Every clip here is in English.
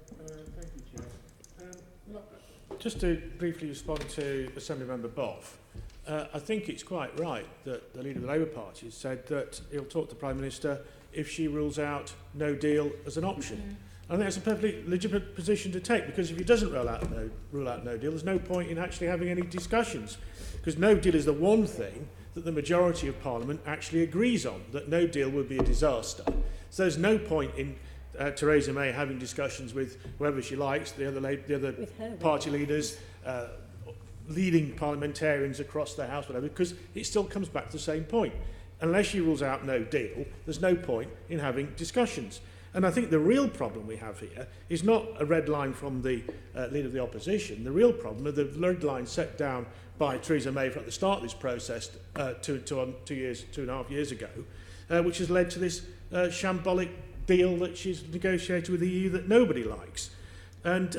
Thank you, Chair. Just to briefly respond to Assemblymember Boff, I think it's quite right that the leader of the Labour Party has said that he'll talk to the Prime Minister if she rules out no deal as an option. Mm-hmm. I think that's a perfectly legitimate position to take, because if he doesn't rule out no deal, there's no point in actually having any discussions, because no deal is the one thing that the majority of Parliament actually agrees on, that no deal would be a disaster. So there's no point in Theresa May having discussions with whoever she likes, the other party leaders, leading parliamentarians across the House, whatever, because it still comes back to the same point. Unless she rules out no deal, there's no point in having discussions. And I think the real problem we have here is not a red line from the leader of the opposition. The real problem are the red line set down by Theresa May at the start of this process 2.5 years ago, which has led to this shambolic deal that she's negotiated with the EU that nobody likes. And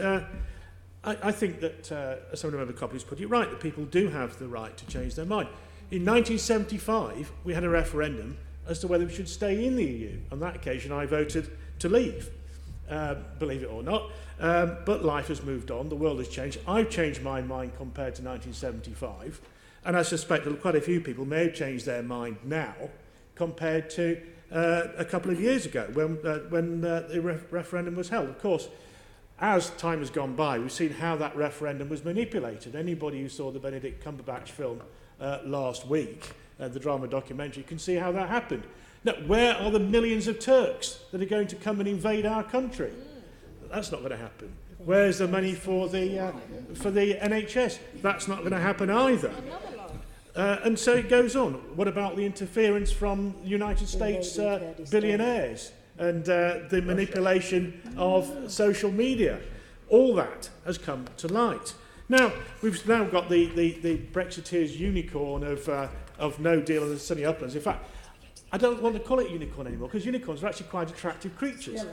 I think that Assemblymember Copley's put it right, that people do have the right to change their mind. In 1975, we had a referendum as to whether we should stay in the EU. On that occasion, I voted to leave, believe it or not. But life has moved on, the world has changed. I've changed my mind compared to 1975, and I suspect that quite a few people may have changed their mind now compared to a couple of years ago when the referendum was held. Of course, as time has gone by, we've seen how that referendum was manipulated. Anybody who saw the Benedict Cumberbatch film last week, the drama documentary, can see how that happened. Now, where are the millions of Turks that are going to come and invade our country? That's not going to happen. Where's the money for the NHS? That's not going to happen either. And so it goes on. What about the interference from United States billionaires and the manipulation of social media? All that has come to light. Now, we've now got the Brexiteers unicorn of no deal in the sunny uplands. In fact, I don't want to call it unicorn anymore, because unicorns are actually quite attractive creatures.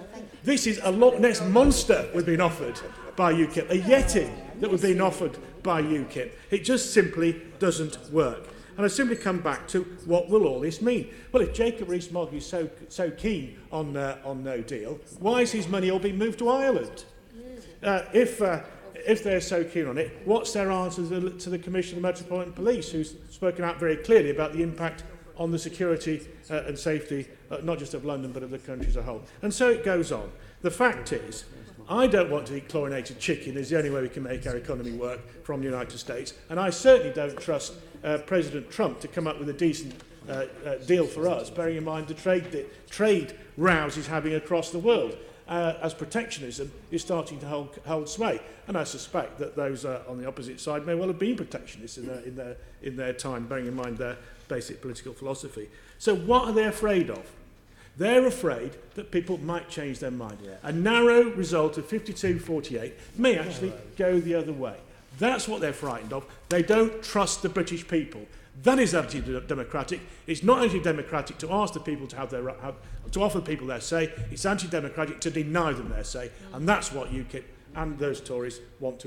This is a Loch Ness monster we've been offered by UKIP, a Yeti that we've been offered by UKIP. It just simply doesn't work. And I simply come back to, what will all this mean? Well, if Jacob Rees-Mogg is so keen on no deal, why is his money all being moved to Ireland? If they're so keen on it, what's their answer to the Commissioner of the Metropolitan Police, who's spoken out very clearly about the impact on the security and safety, not just of London, but of the country as a whole? And so it goes on. The fact is, I don't want to eat chlorinated chicken. It's the only way we can make our economy work from the United States. And I certainly don't trust President Trump to come up with a decent deal for us, bearing in mind the trade rows he's having across the world, as protectionism is starting to hold sway. And I suspect that those on the opposite side may well have been protectionists in their time, bearing in mind their basic political philosophy. So what are they afraid of? They're afraid that people might change their mind. Yeah. A narrow result of 52-48 may actually go the other way. That's what they're frightened of. They don't trust the British people. That is anti-democratic. It's not anti-democratic to ask the people to to offer people their say. It's anti-democratic to deny them their say, and that's what UKIP and those Tories want to